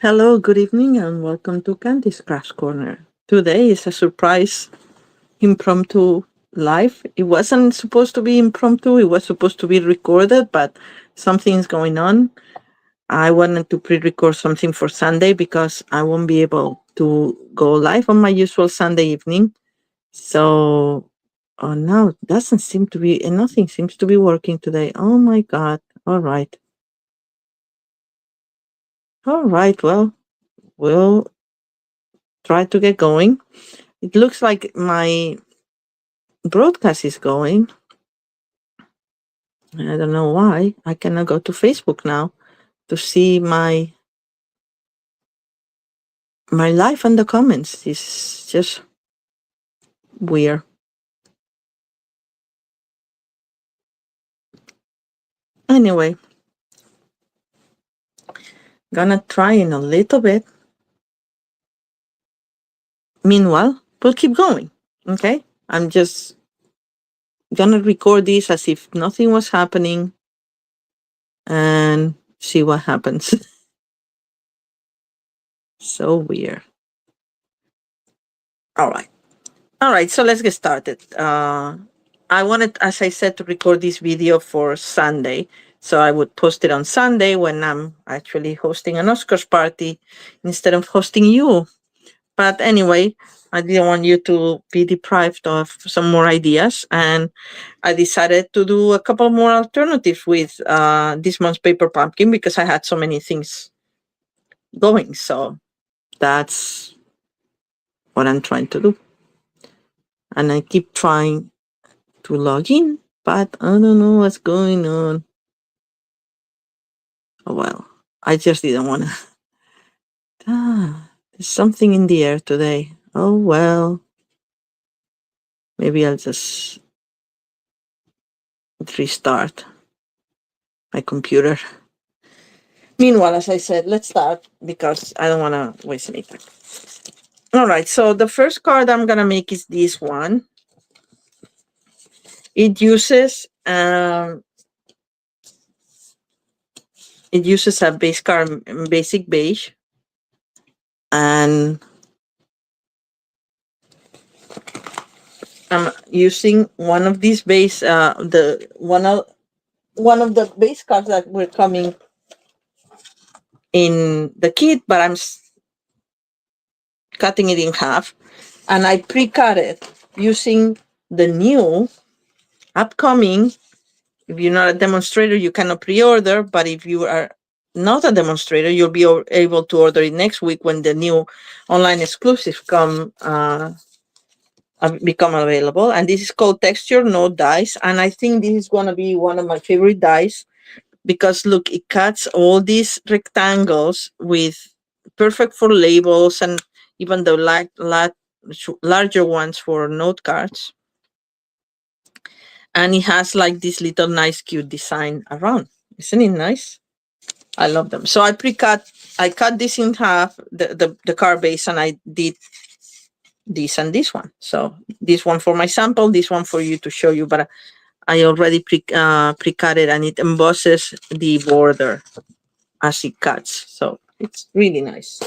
Hello, good evening, and welcome to Candy's Crash Corner. Today is a surprise impromptu live. It wasn't supposed to be impromptu, it was supposed to be recorded, but something's going on. I wanted to pre record something for Sunday because I won't be able to go live on my usual Sunday evening. So, oh no, doesn't seem to be, and nothing seems to be working today. Oh my God. All right. All right. Well, we'll try to get going. It looks like my broadcast is going. I don't know why. I cannot go to Facebook now to see my life and the comments. It's just weird. Anyway, gonna try in a little bit. Meanwhile, we'll keep going. Okay? I'm just gonna record this as if nothing was happening and see what happens. So weird. All right. All right, so let's get started. I wanted, as I said, to record this video for Sunday. So I would post it on Sunday when I'm actually hosting an Oscars party instead of hosting you. But anyway, I didn't want you to be deprived of some more ideas. And I decided to do a couple more alternatives with this month's Paper Pumpkin because I had so many things going. So that's what I'm trying to do. And I keep trying to log in, but I don't know what's going on. Oh well, I just didn't want to. There's something in the air today. Oh well, maybe I'll just restart my computer. Meanwhile, as I said, let's start because I don't want to waste any time. All right, so the first card I'm gonna make is this one. It uses a base card, basic beige, and I'm using one of these base, one of the base cards that were coming in the kit, but I'm cutting it in half, and I pre-cut it using the new upcoming. If you're not a demonstrator, you cannot pre-order, but if you are not a demonstrator, you'll be able to order it next week when the new online exclusives become available. And this is called Texture No Dice, and I think this is going to be one of my favorite dice because look, it cuts all these rectangles with perfect for labels and even the larger ones for note cards. And it has like this little nice cute design around. Isn't it nice? I love them. So I cut this in half, the card base, and I did this and this one. So this one for my sample, this one for you to show you, but I already pre-cut it and it embosses the border as it cuts. So it's really nice.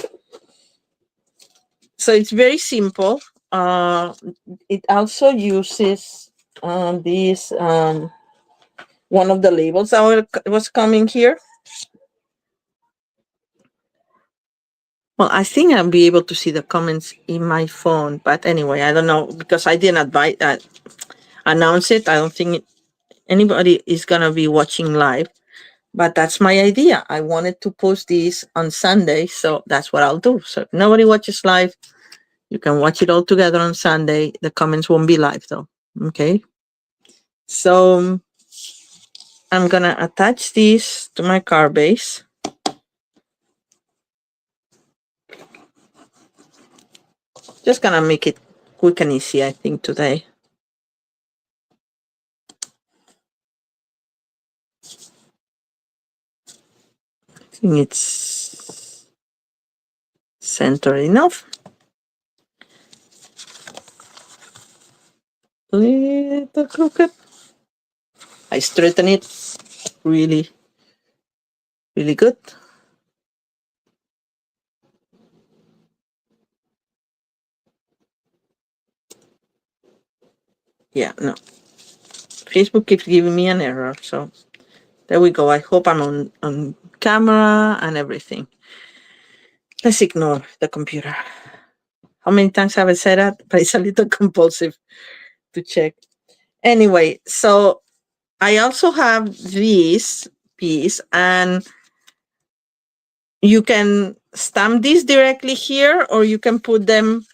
So it's very simple. It also uses this one of the labels that was coming here. Well, I think I'll be able to see the comments in my phone, but anyway, I don't know because I didn't announce it. I don't think anybody is gonna be watching live. But that's my idea. I wanted to post this on Sunday, so that's what I'll do. So if nobody watches live, you can watch it all together on Sunday. The comments won't be live though. Okay. So I'm gonna attach this to my card base. Just gonna make it quick and easy, I think, today. I think it's centered enough. Little crooked. I straighten it really, really good. Yeah, no. Facebook keeps giving me an error, so there we go. I hope I'm on camera and everything. Let's ignore the computer. How many times have I said that? But it's a little compulsive to check. Anyway, so I also have this piece, and you can stamp these directly here, or you can put them,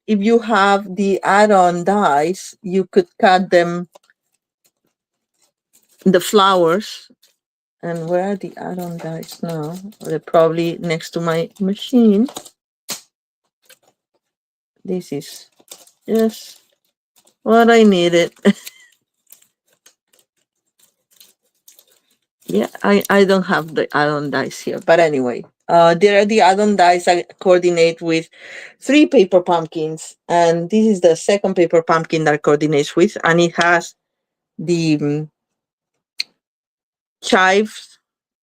if you have the add-on dies, you could cut them, the flowers. And where are the add-on dies now? They're probably next to my machine. This is just what I needed. Yeah, I don't have the add-on dice here, but anyway, there are the add-on dice I coordinate with 3 paper pumpkins, and this is the second paper pumpkin that coordinates with, and it has the chives.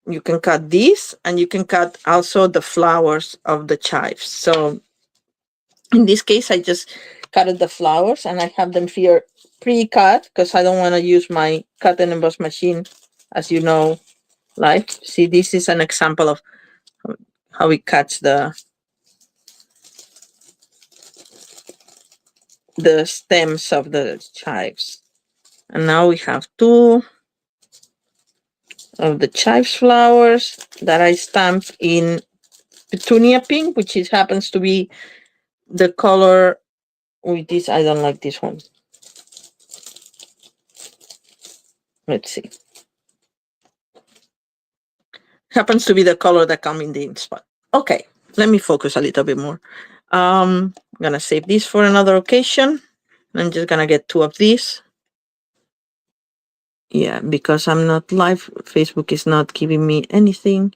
You can cut these, and you can cut also the flowers of the chives. So in this case, I just cut the flowers, and I have them here pre-cut because I don't want to use my cut and emboss machine, as you know. Like, see, this is an example of how it cuts the stems of the chives. And now we have 2 of the chives flowers that I stamped in petunia pink, which it happens to be the color with this. I don't like this one. Let's see. Happens to be the color that comes in the ink spot. Okay, let me focus a little bit more. I'm gonna save this for another occasion. I'm just gonna get 2 of these. Yeah, because I'm not live, Facebook is not giving me anything.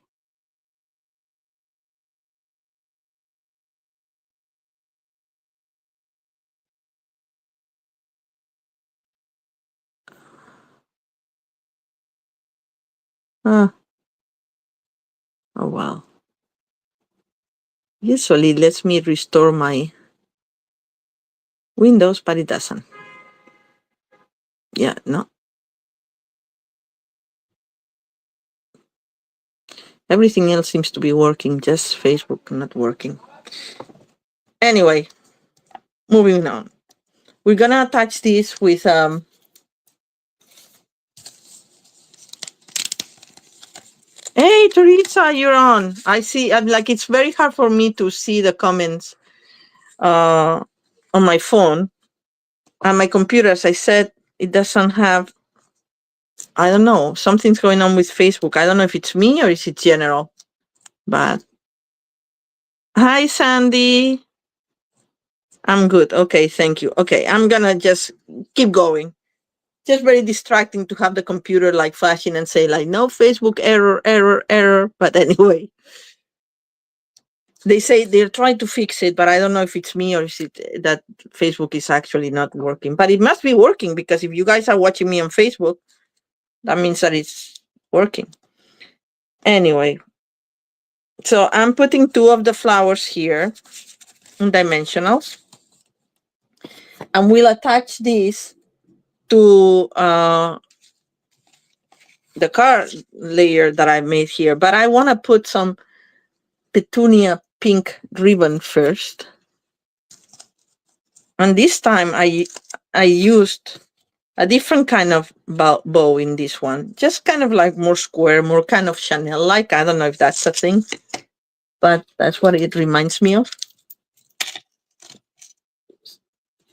Oh, wow. Usually it lets me restore my Windows, but it doesn't. Yeah, no. Everything else seems to be working, just Facebook not working. Anyway, moving on. We're gonna attach this with Hey Teresa, you're on. I see. I'm like, it's very hard for me to see the comments on my phone. And my computer, as I said, it doesn't have, I don't know, something's going on with Facebook. I don't know if it's me or is it general. But hi Sandy. I'm good. Okay, thank you. Okay, I'm gonna just keep going. Just very distracting to have the computer like flashing and say like, no, Facebook error, error, error. But anyway, they say they're trying to fix it, but I don't know if it's me or is it that Facebook is actually not working. But it must be working, because if you guys are watching me on Facebook, that means that it's working. Anyway, so I'm putting 2 of the flowers here in dimensionals, and we'll attach this to the card layer that I made here. But I want to put some petunia pink ribbon first. And this time I used a different kind of bow in this one. Just kind of like more square, more kind of Chanel-like. I don't know if that's a thing, but that's what it reminds me of.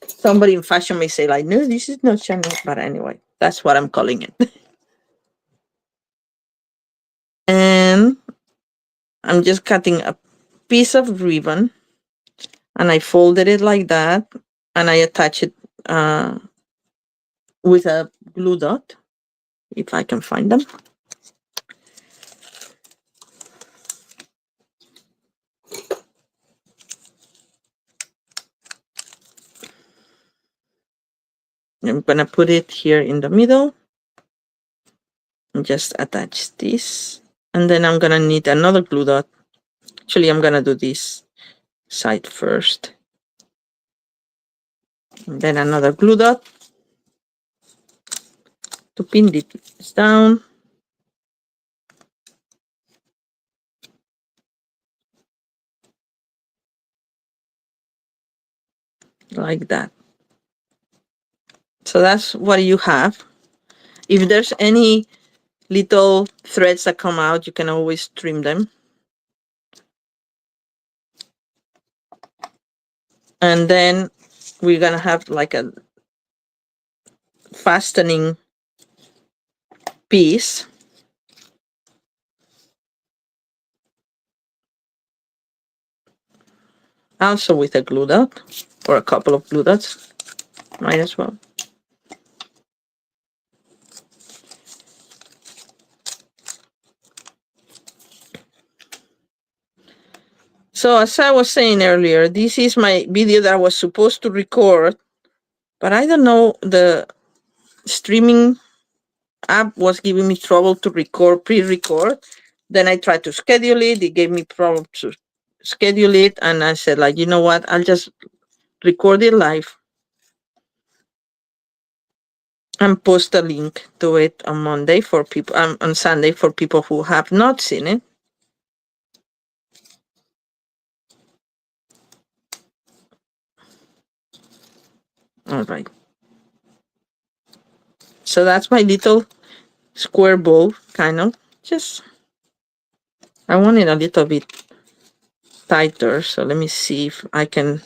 Somebody in fashion may say like, no, this is not Chanel. But anyway, that's what I'm calling it. And I'm just cutting a piece of ribbon, and I folded it like that, and I attach it with a glue dot, if I can find them. I'm gonna put it here in the middle and just attach this, and then I'm gonna need another glue dot. Actually, I'm gonna do this side first, and then another glue dot. to pin this down. Like that. So that's what you have. If there's any little threads that come out, you can always trim them. And then we're gonna have like a fastening piece. Also with a glue dot, or a couple of glue dots, might as well. So as I was saying earlier, this is my video that I was supposed to record, but I don't know, the streaming app was giving me trouble to record, pre-record. Then I tried to schedule it. It gave me problem to schedule it. And I said, like, you know what? I'll just record it live and post a link to it on Monday for people, on Sunday for people who have not seen it. All right. So that's my little square bowl, kind of. Just, I want it a little bit tighter. So let me see if I can,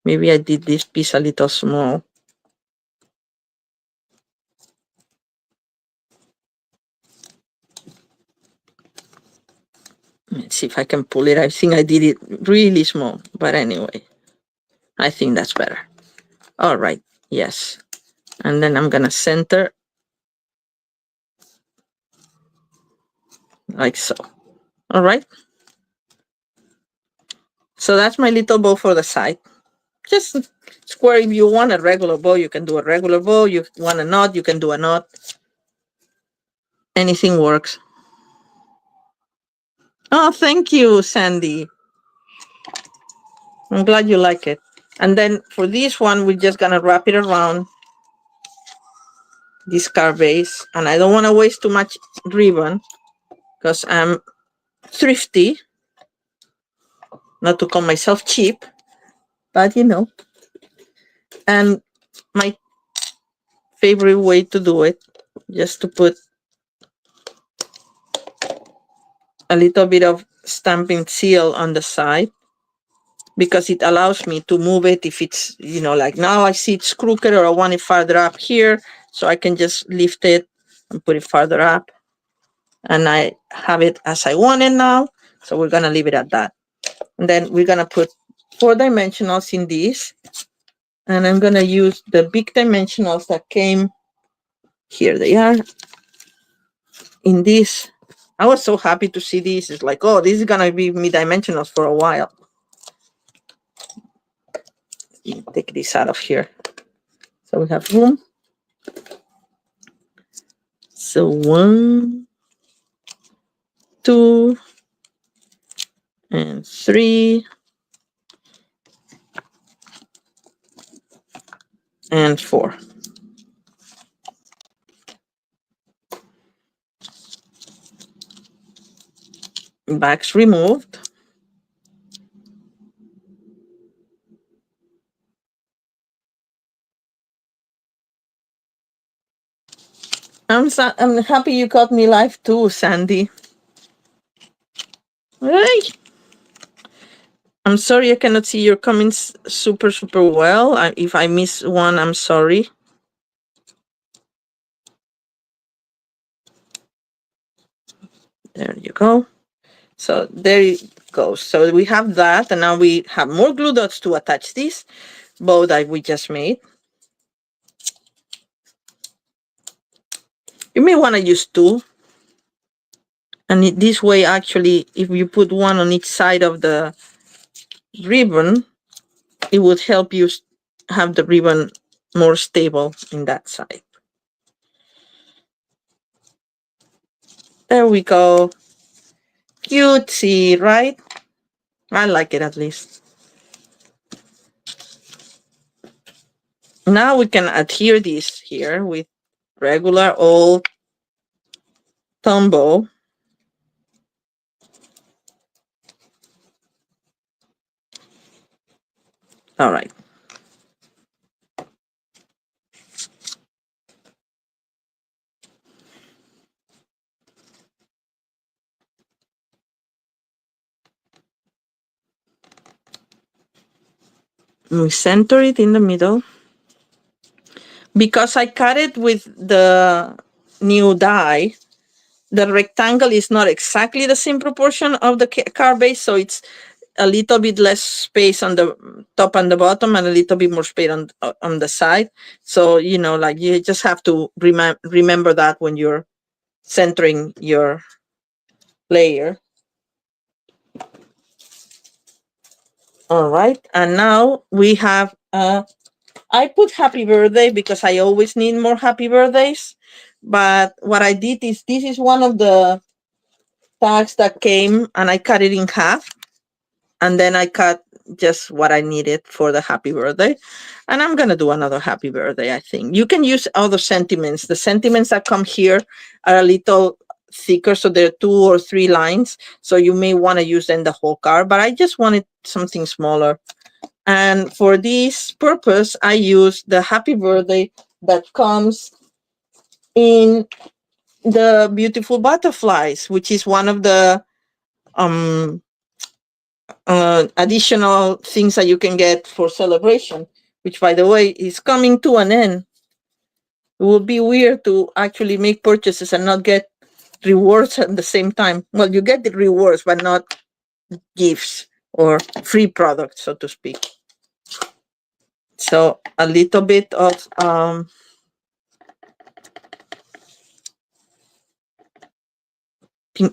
maybe I did this piece a little small. Let's see if I can pull it. I think I did it really small, but anyway, I think that's better. All right, yes. And then I'm gonna center like so. All right. So that's my little bow for the side. Just square. If you want a regular bow, you can do a regular bow. You want a knot, you can do a knot. Anything works. Oh, thank you, Sandy. I'm glad you like it. And then for this one, we're just gonna wrap it around this car base. And I don't want to waste too much ribbon because I'm thrifty. Not to call myself cheap, but you know. And my favorite way to do it, just to put a little bit of stamping seal on the side, because it allows me to move it if it's, you know, like now I see it's crooked or I want it farther up here, so I can just lift it and put it farther up, and I have it as I want it now. So we're gonna leave it at that. And then we're gonna put 4 dimensionals in this, and I'm gonna use the big dimensionals that came, here they are, in this. I was so happy to see this. It's like, oh, this is gonna be me dimensionals for a while. Take this out of here. So we have room. So 1, 2, and 3, and 4. Backs removed. I'm happy you caught me live too, Sandy. Hey. I'm sorry I cannot see your comments super well. If I miss one, I'm sorry. There you go. So there it goes. So we have that, and now we have more glue dots to attach this bow that we just made. You may want to use 2. And this way, actually, if you put one on each side of the ribbon, it would help you have the ribbon more stable in that side. There we go. Cutesy, right? I like it, at least. Now we can adhere this here with regular old Tombow. All right. We center it in the middle. Because I cut it with the new die, the rectangle is not exactly the same proportion of the card base, so it's a little bit less space on the top and the bottom and a little bit more space on the side. So, you know, like you just have to remember that when you're centering your layer. All right, and now we have, I put happy birthday because I always need more happy birthdays. But what I did is, this is one of the tags that came and I cut it in half. And then I cut just what I needed for the happy birthday. And I'm going to do another happy birthday, I think. You can use other sentiments. The sentiments that come here are a little thicker, so there are 2 or 3 lines. So you may want to use then the whole card, but I just wanted something smaller. And for this purpose, I use the happy birthday that comes in the beautiful butterflies, which is one of the additional things that you can get for celebration, which, by the way, is coming to an end. It would be weird to actually make purchases and not get rewards at the same time. Well, you get the rewards, but not gifts or free products, so to speak. So a little bit of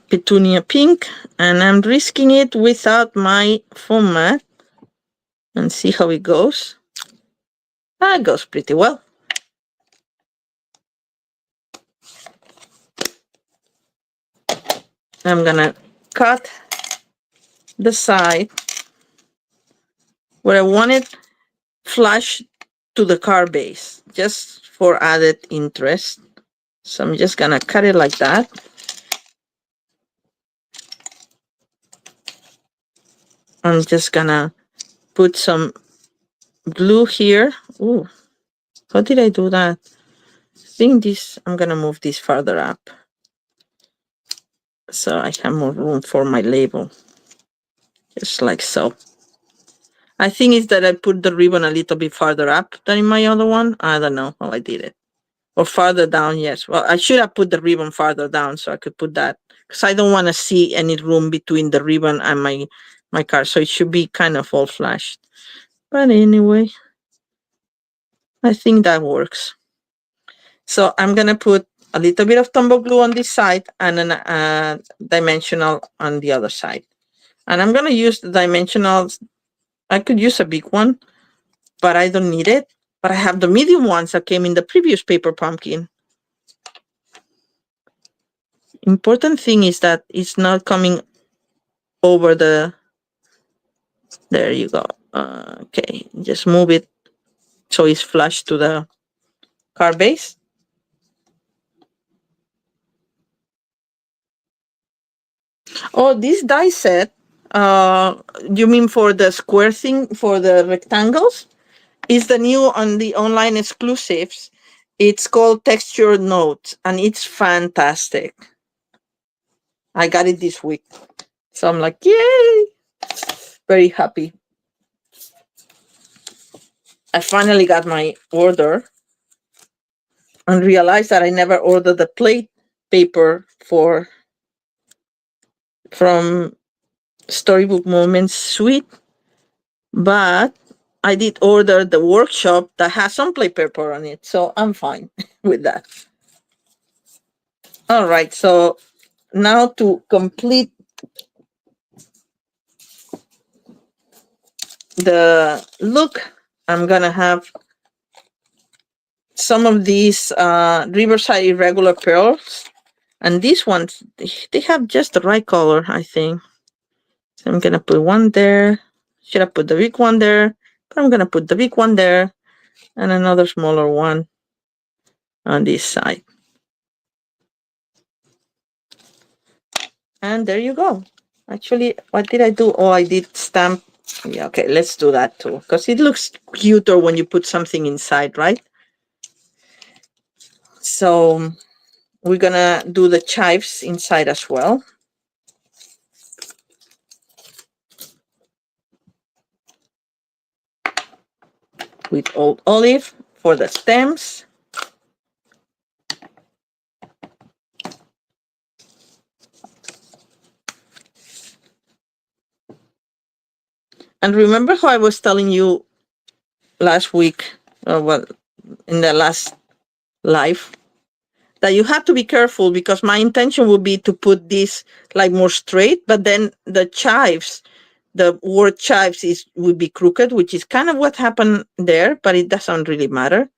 petunia pink, and I'm risking it without my foam mat and see how it goes. It goes pretty well. I'm gonna cut the side where I want it flush to the card base, just for added interest. So I'm just gonna cut it like that. I'm just gonna put some glue here. Ooh, how did I do that? I think this, I'm gonna move this farther up so I have more room for my label. Just like so. I think it's that I put the ribbon a little bit farther up than in my other one. I don't know how I did it. Or farther down, yes. Well, I should have put the ribbon farther down so I could put that, because I don't want to see any room between the ribbon and my card. So it should be kind of all flashed. But anyway, I think that works. So I'm going to put a little bit of Tombow glue on this side and a dimensional on the other side. And I'm going to use the dimensionals. I could use a big one, but I don't need it. But I have the medium ones that came in the previous paper pumpkin. Important thing is that it's not coming over the, there you go. Okay, just move it so it's flush to the card base. Oh, this die set, you mean for the square thing, for the rectangles? Is the new on the online exclusives. It's called Texture Notes, and it's fantastic. I got it this week. So I'm like, yay! Very happy. I finally got my order and realized that I never ordered the plate paper from Storybook Moments Suite, but I did order the workshop that has some plate paper on it, so I'm fine with that. All right, so now to complete the look, I'm gonna have some of these Riverside Irregular Pearls, and these ones, they have just the right color, I think. So I'm gonna put one there. Should have put the big one there, but I'm gonna put the big one there and another smaller one on this side. And there you go. Actually, what did I do? Oh, I did stamp. Yeah, okay, let's do that too, because it looks cuter when you put something inside, right? So we're gonna do the chives inside as well. With old olive for the stems. And remember how I was telling you last week, well, in the last live, that you have to be careful, because my intention would be to put this like more straight, but then the chives, the word chives would be crooked, which is kind of what happened there, but it doesn't really matter.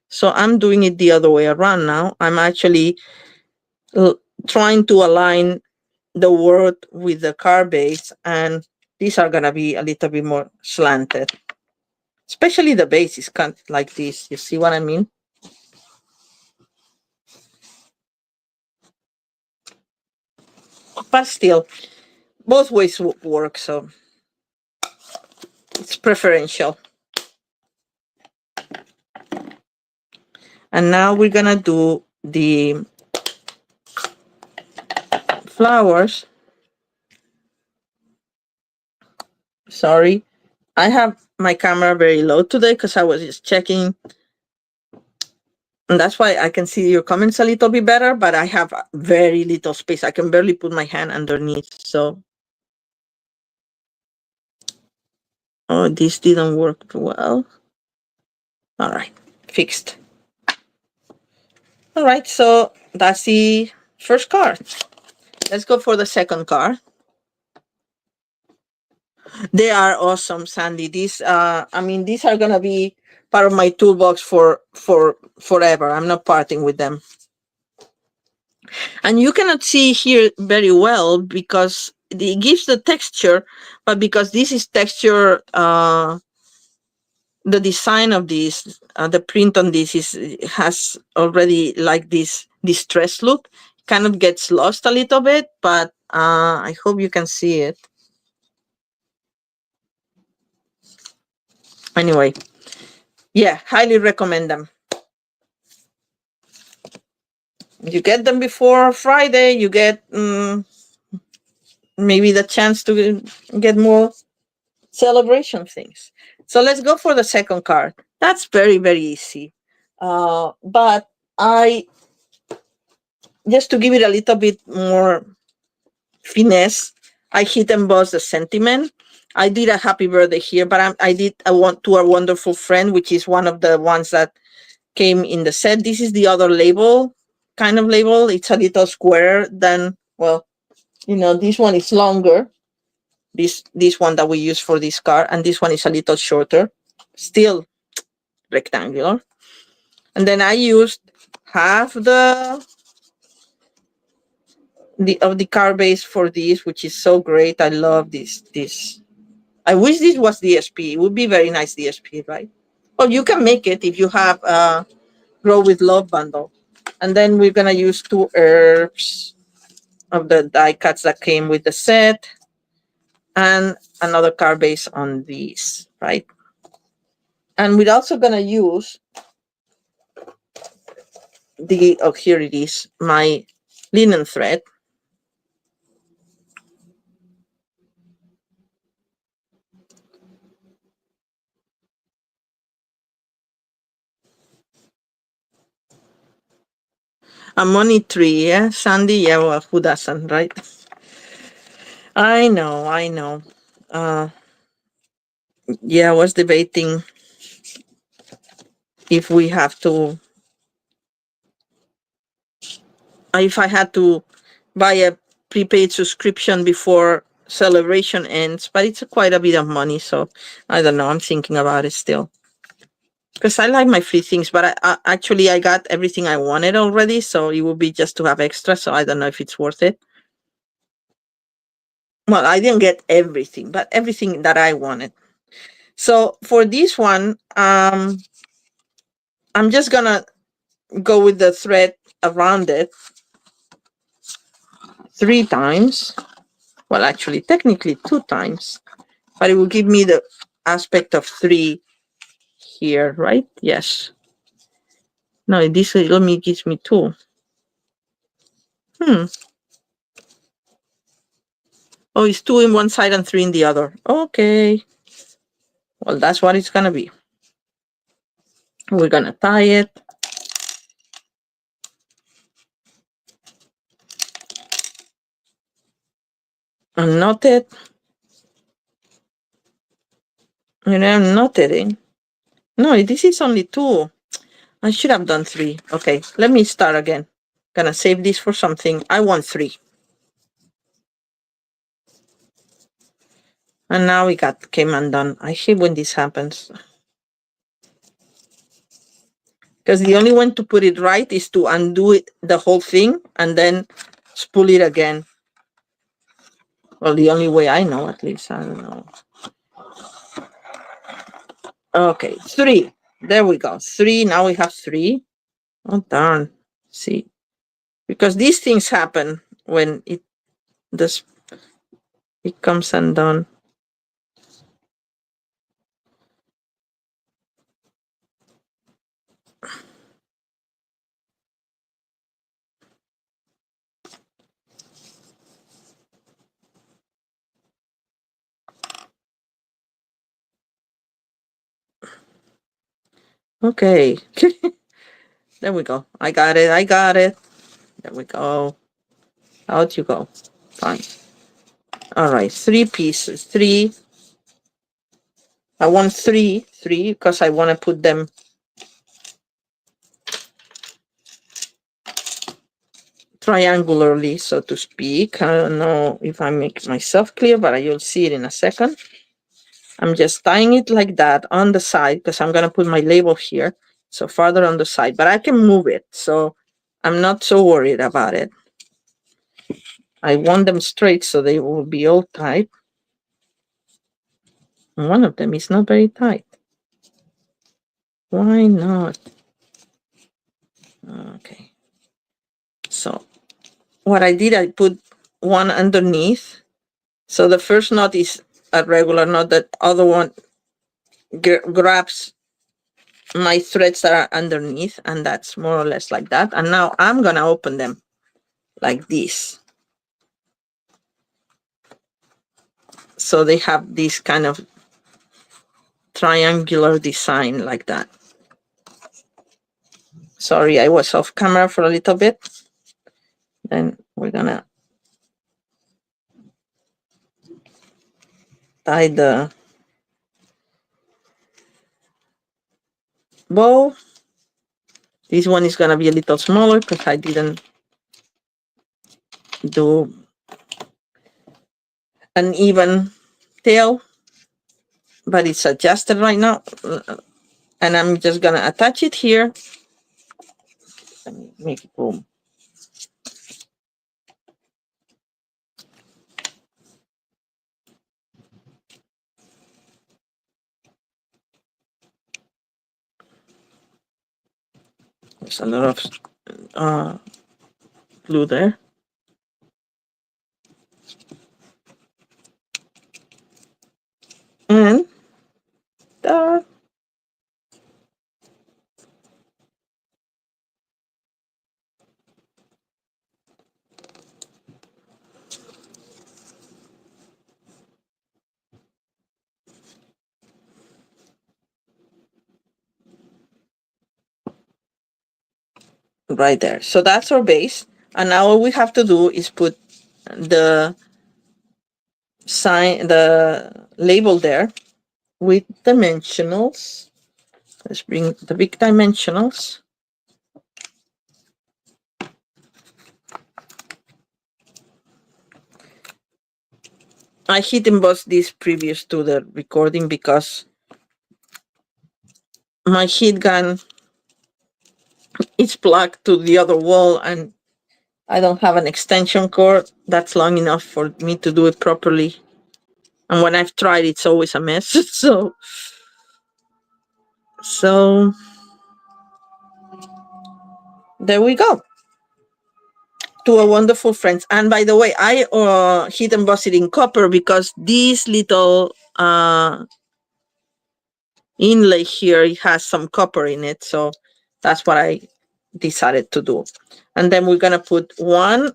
So I'm doing it the other way around now. I'm actually trying to align the word with the car base, and these are going to be a little bit more slanted. Especially the base is kind of like this. You see what I mean? But still, both ways work, so it's preferential. And now we're going to do the flowers. Sorry, I have my camera very low today because I was just checking. And that's why I can see your comments a little bit better, but I have very little space. I can barely put my hand underneath. So, oh, this didn't work well. All right, fixed. All right, so that's the first card. Let's go for the second card. They are awesome, Sandy. These, I mean, these are gonna be part of my toolbox for forever. I'm not parting with them. And you cannot see here very well because it gives the texture, but because this is texture, the design of this, the print on this has already like this distress look. Kind of gets lost a little bit, but I hope you can see it. Anyway, yeah, highly recommend them. You get them before Friday, you get maybe the chance to get more celebration things. So let's go for the second card. That's very, very easy. But I, just to give it a little bit more finesse, I hit emboss the sentiment. I did a happy birthday here, but I did a one to a wonderful friend, which is one of the ones that came in the set. This is the other label, kind of label. It's a little squarer than, well, you know, this one is longer. This one that we use for this card, and this one is a little shorter, still rectangular. And then I used half of the card base for this, which is so great. I love this. I wish this was DSP. It would be very nice DSP, right? Well, you can make it if you have a Grow with Love bundle. And then we're gonna use 2 herbs of the die cuts that came with the set, and another card base on these, right? And we're also gonna use here it is, my linen thread. A money tree, yeah, Sandy, yeah, well, who doesn't, right? I know. Yeah, I was debating if we have to, if I had to buy a prepaid subscription before celebration ends, but it's quite a bit of money, so I don't know. I'm thinking about it still. Because I like my free things, but I got everything I wanted already, so it would be just to have extra, so I don't know if it's worth it. Well, I didn't get everything, but everything that I wanted. So for this one, I'm just gonna go with the thread around it 3 times. Well, actually, technically 2 times, but it will give me the aspect of 3 here, right? Yes. No, this only gives me 2. Oh, it's 2 in one side and 3 in the other. Okay. Well, that's what it's gonna be. We're gonna tie it. And knot it. And I'm knotting. No, this is only 2. I should have done 3. Okay, let me start again. Gonna save this for something. I want 3. And now we came undone. I hate when this happens. Because the only way to put it right is to undo it, the whole thing, and then spool it again. Well, the only way I know, at least. I don't know. Okay, 3. There we go. 3. Now we have 3. Oh, darn. See. Because these things happen when it comes undone. Okay. There we go. I got it. I got it. There we go. Out you go. Fine. All right. 3 pieces. 3. I want 3 because I want to put them triangularly, so to speak. I don't know if I make myself clear, but you'll see it in a second. I'm just tying it like that on the side because I'm going to put my label here. So farther on the side, but I can move it. So I'm not so worried about it. I want them straight so they will be all tight. One of them is not very tight. Why not? Okay. So what I did, I put one underneath. So the first knot is a regular knot. The other one grabs my threads that are underneath, and that's more or less like that. And now I'm gonna open them like this. So they have this kind of triangular design like that. Sorry, I was off camera for a little bit. Then we're gonna tie the bow. This one is gonna be a little smaller because I didn't do an even tail, but it's adjusted right now. And I'm just gonna attach it here. Let me make room. There's a lot of glue there. And right there. So that's our base. And now all we have to do is put the sign, the label there with dimensionals. Let's bring the big dimensionals. I hit embossed this previous to the recording because my heat gun is plugged to the other wall and I don't have an extension cord that's long enough for me to do it properly. And when I've tried, it's always a mess. So there we go. To a wonderful friends. And by the way, I heat emboss it in copper because this little inlay here, it has some copper in it. So that's what I decided to do. And then we're going to put one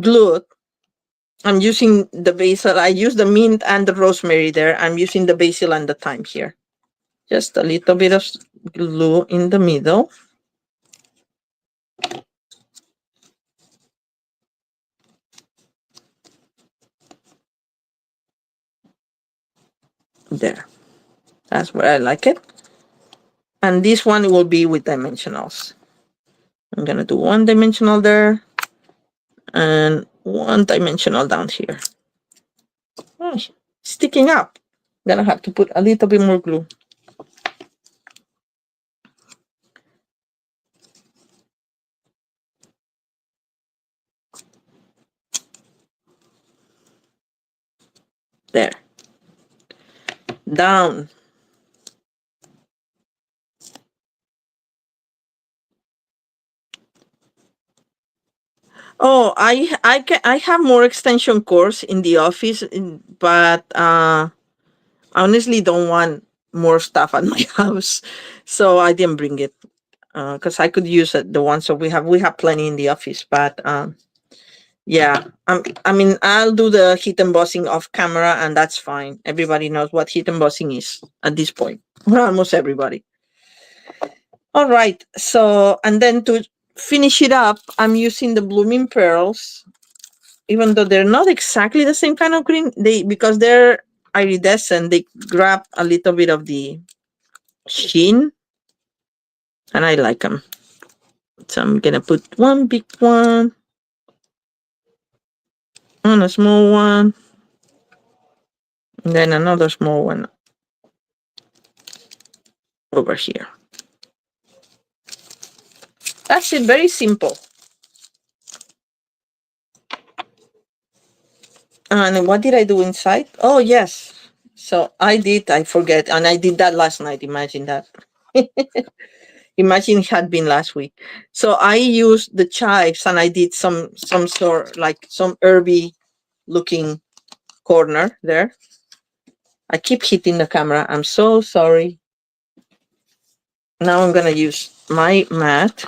glue. I'm using the basil. I use the mint and the rosemary there. I'm using the basil and the thyme here. Just a little bit of glue in the middle. There. That's where I like it. And this one will be with dimensionals. I'm going to do one dimensional there and one dimensional down here. Oh, sticking up. I'm going to have to put a little bit more glue. There. Down. Oh, I have more extension cords in the office, but honestly don't want more stuff at my house, so I didn't bring it because I could use it, the ones that we have plenty in the office. But yeah, I mean, I'll do the heat embossing off camera, and that's fine. Everybody knows what heat embossing is at this point. Almost everybody. All right. So, and then to finish it up, I'm using the Blooming Pearls, even though they're not exactly the same kind of green. Because they're iridescent, they grab a little bit of the sheen, and I like them. So I'm gonna put one big one on a small one, and then another small one over here. That's it, very simple. And what did I do inside? Oh, yes. So I forget, and I did that last night. Imagine that. Imagine it had been last week. So I used the chives and I did some sort, like some herby looking corner there. I keep hitting the camera. I'm so sorry. Now I'm going to use my mat.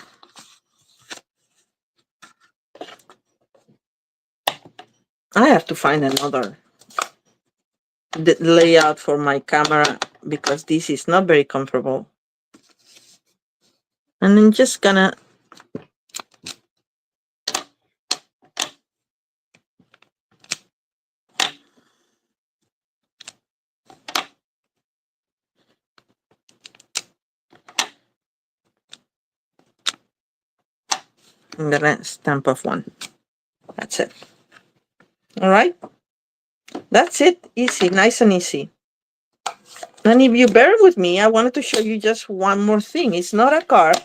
I have to find another layout for my camera because this is not very comfortable. And I'm just gonna stamp off one. That's it. All right. That's it. Easy, nice and easy. And if you bear with me, I wanted to show you just one more thing. It's not a card.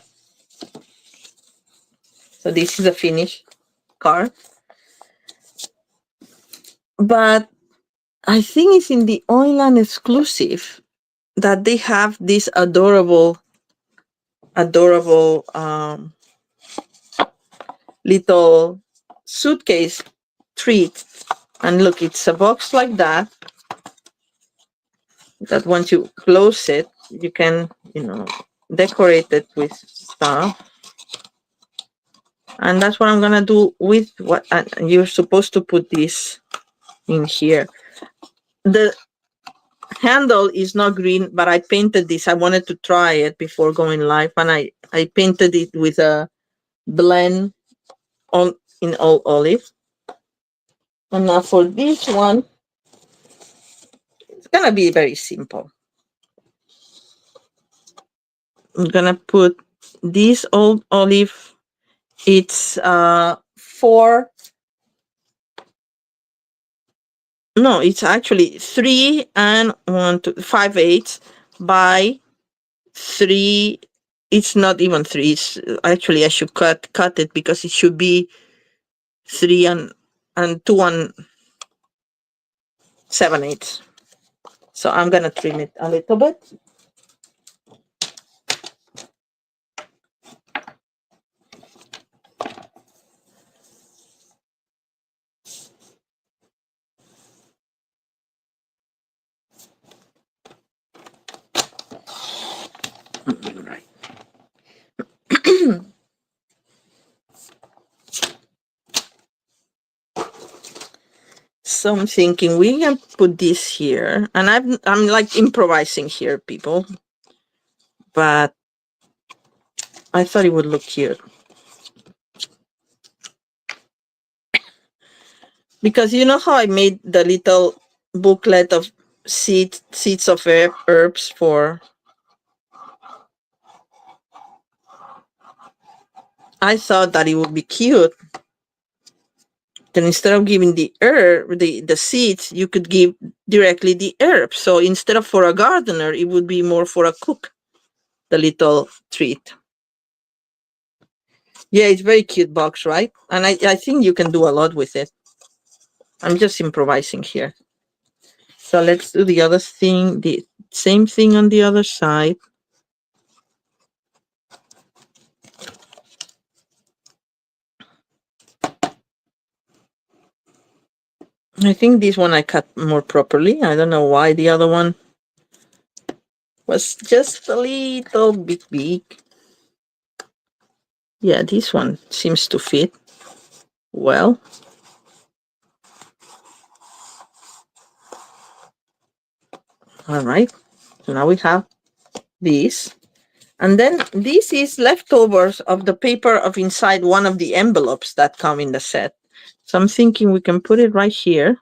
So this is a finished card. But I think it's in the Oiland exclusive that they have this adorable little suitcase treat. And look, it's a box like that once you close it, you can, decorate it with stuff. And that's what I'm gonna do with what you're supposed to put this in here. The handle is not green, but I painted this. I wanted to try it before going live, and I painted it with a blend in all olive. And now for this one, it's gonna be very simple. I'm gonna put this old olive. It's 4. No, it's actually 3 and 5/8 by 3. It's not even 3. It's actually, I should cut it because it should be 3 and 2 and 7/8. So I'm gonna trim it a little bit. So I'm thinking we can put this here, and I'm like improvising here, people. But I thought it would look cute because you know how I made the little booklet of seeds of herbs for. I thought that it would be cute. Then instead of giving the herb, the seeds, you could give directly the herb. So instead of for a gardener, it would be more for a cook, the little treat. Yeah, it's very cute box, right? And I think you can do a lot with it. I'm just improvising here. So let's do the other thing, the same thing on the other side. I think this one I cut more properly. I don't know why the other one was just a little bit big. Yeah, this one seems to fit well. All right, so now we have this. And then this is leftovers of the paper of inside one of the envelopes that come in the set. So I'm thinking we can put it right here.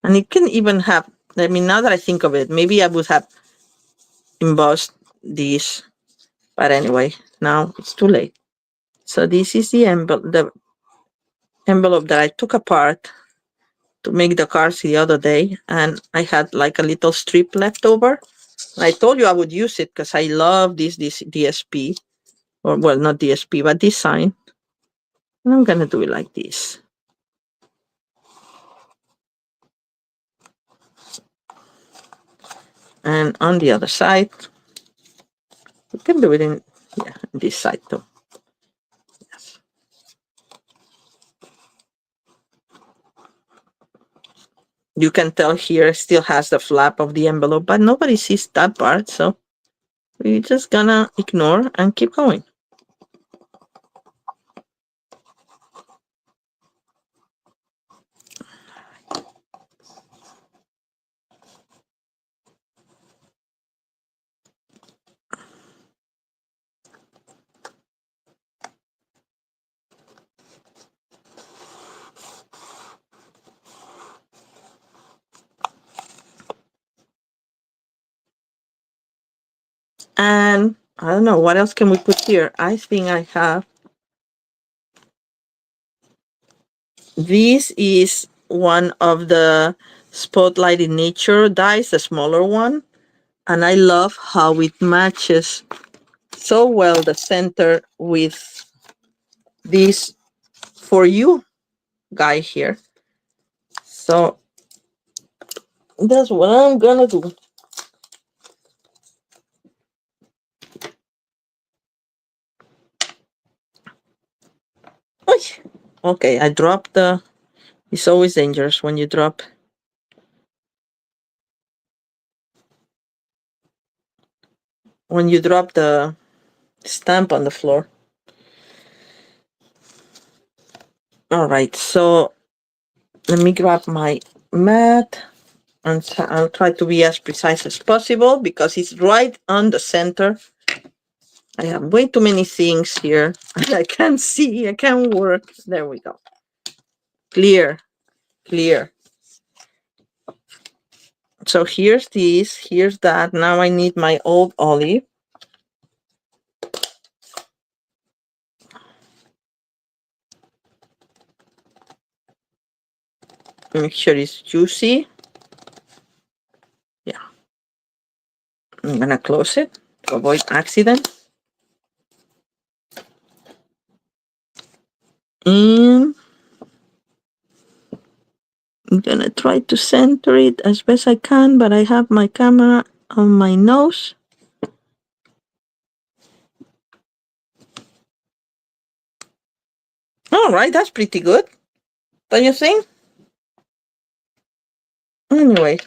And it can even have, I mean, now that I think of it, maybe I would have embossed these. But anyway, now it's too late. So this is the envelope that I took apart to make the cards the other day. And I had like a little strip left over. I told you I would use it because I love this DSP. Or, well, not DSP, but this sign. And I'm going to do it like this. And on the other side, we can do it in this side too. Yes. You can tell here it still has the flap of the envelope, but nobody sees that part, so we're just gonna ignore and keep going. And I don't know, what else can we put here? I think I have. This is one of the Spotlight in Nature dies, the smaller one. And I love how it matches so well the center with this For You guy here. So that's what I'm gonna do. Okay, I dropped the. It's always dangerous when you drop. When you drop the stamp on the floor. All right, so let me grab my mat and I'll try to be as precise as possible because it's right on the center. I have way too many things here. I can't see, I can't work. There we go. Clear, clear. So here's this, here's that. Now I need my old olive. Make sure it's juicy. Yeah. I'm gonna close it to avoid accident. And I'm gonna try to center it as best I can, but I have my camera on my nose. All right, that's pretty good. Don't you think? Anyway.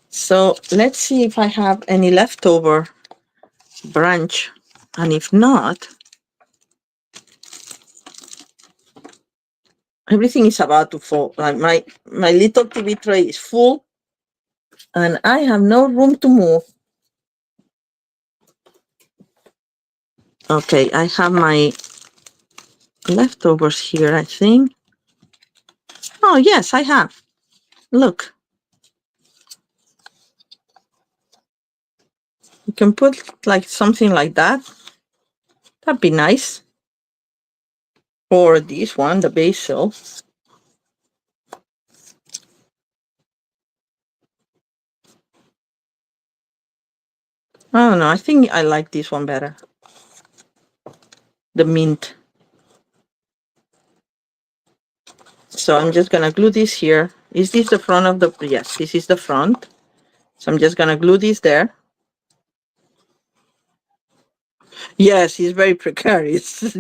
So let's see if I have any leftover branch. And if not, Everything is about to fall. Like my little TV tray is full, and I have no room to move. Okay, I have my leftovers here, I think. Oh, yes, I have. Look. You can put like something like that. That'd be nice. Or this one, the basil. I don't know. I think I like this one better. The mint. So I'm just gonna glue this here. Is this the front of the, yes, this is the front. So I'm just gonna glue this there. Yes, it's very precarious.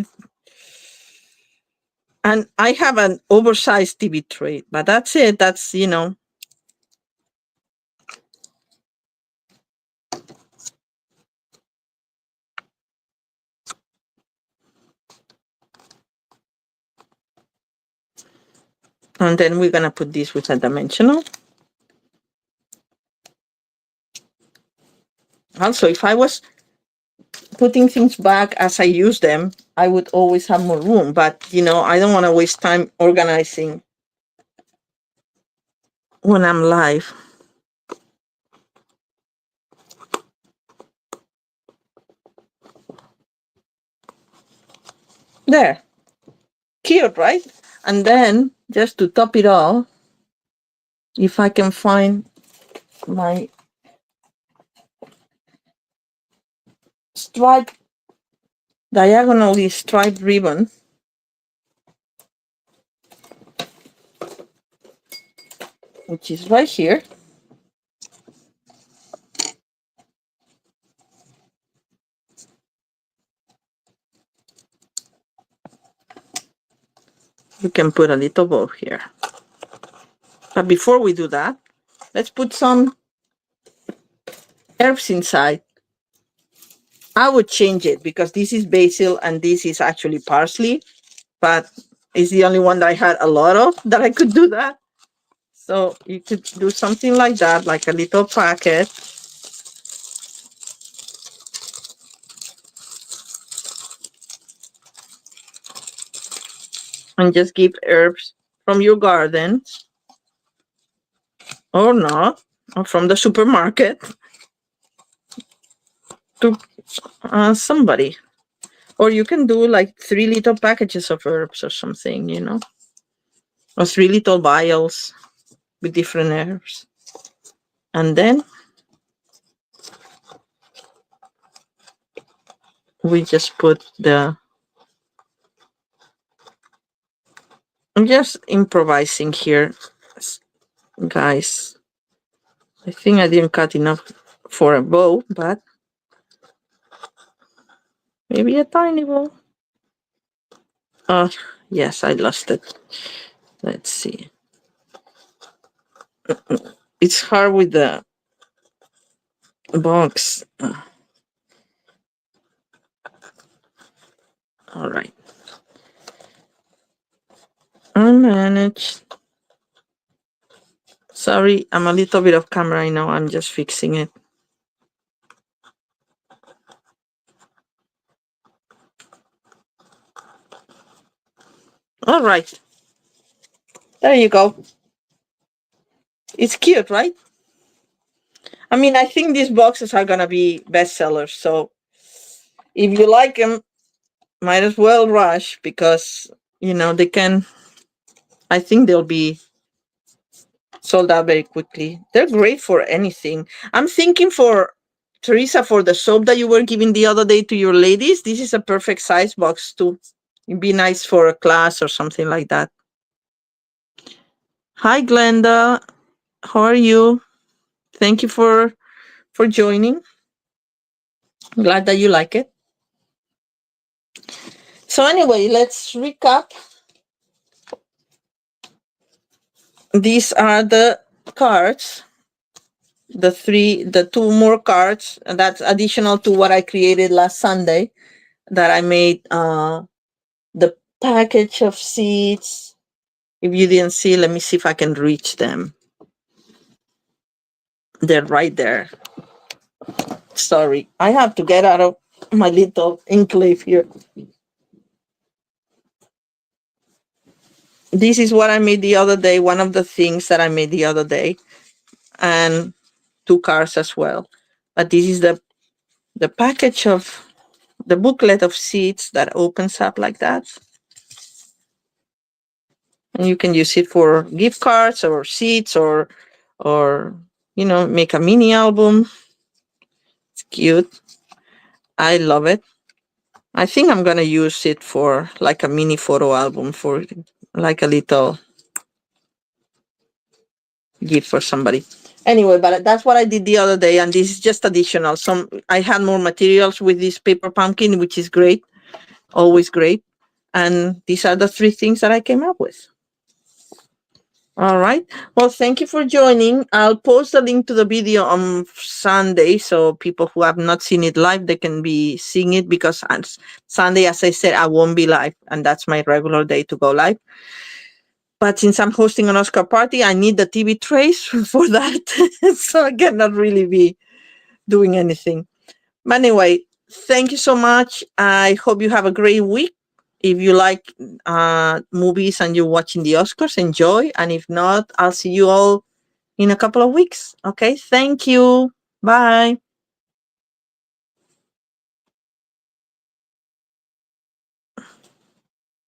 And I have an oversized TV tray, but that's it. That's, you know. And then we're gonna put this with a dimensional. Also, if I was putting things back as I use them, I would always have more room. But, you know, I don't want to waste time organizing when I'm live. There. Cute, right? And then, just to top it all, if I can find my striped, diagonally striped ribbon, which is right here. You can put a little bow here. But before we do that, let's put some herbs inside. I would change it because this is basil and this is actually parsley, but it's the only one that I had a lot of that I could do that. So you could do something like that, like a little packet. And just give herbs from your garden or not, or from the supermarket to somebody. Or you can do like 3 little packages of herbs or something, you know, or 3 little vials with different herbs. And then we just put the, I'm just improvising here, guys. I think I didn't cut enough for a bow, but maybe a tiny bow. Oh, yes, I lost it. Let's see. It's hard with the box. All right. Unmanaged. Sorry, I'm a little bit off camera. I know. I'm just fixing it. All right. There you go. It's cute, right? I mean, I think these boxes are going to be bestsellers. So if you like them, might as well rush because, you know, they can, I think they'll be sold out very quickly. They're great for anything. I'm thinking for Teresa, for the soap that you were giving the other day to your ladies, this is a perfect size box too. It'd be nice for a class or something like that. Hi, Glenda. How are you? Thank you for joining. I'm glad that you like it. So anyway, let's recap. These are the cards. The 2 more cards, and that's additional to what I created last Sunday that I made the package of seeds If you didn't see, let me see if I can reach them. They're right there. Sorry, I have to get out of my little enclave here. This is what I made the other day, one of the things that I made the other day, and 2 cards as well. But this is the package of the booklet of seeds that opens up like that. And you can use it for gift cards or seeds or make a mini album. It's cute. I love it. I think I'm gonna use it for like a mini photo album, for like a little gift for somebody. Anyway, but that's what I did the other day, and this is just additional. I had more materials with this paper pumpkin, which is great, always great. And these are the 3 things that I came up with. All right. Well, thank you for joining. I'll post a link to the video on Sunday, so people who have not seen it live, they can be seeing it, because on Sunday, as I said, I won't be live, and that's my regular day to go live. But since I'm hosting an Oscar party, I need the TV trays for that, so I cannot really be doing anything. But anyway, thank you so much. I hope you have a great week. If you like movies and you're watching the Oscars, enjoy. And if not, I'll see you all in a couple of weeks. Okay, thank you. Bye.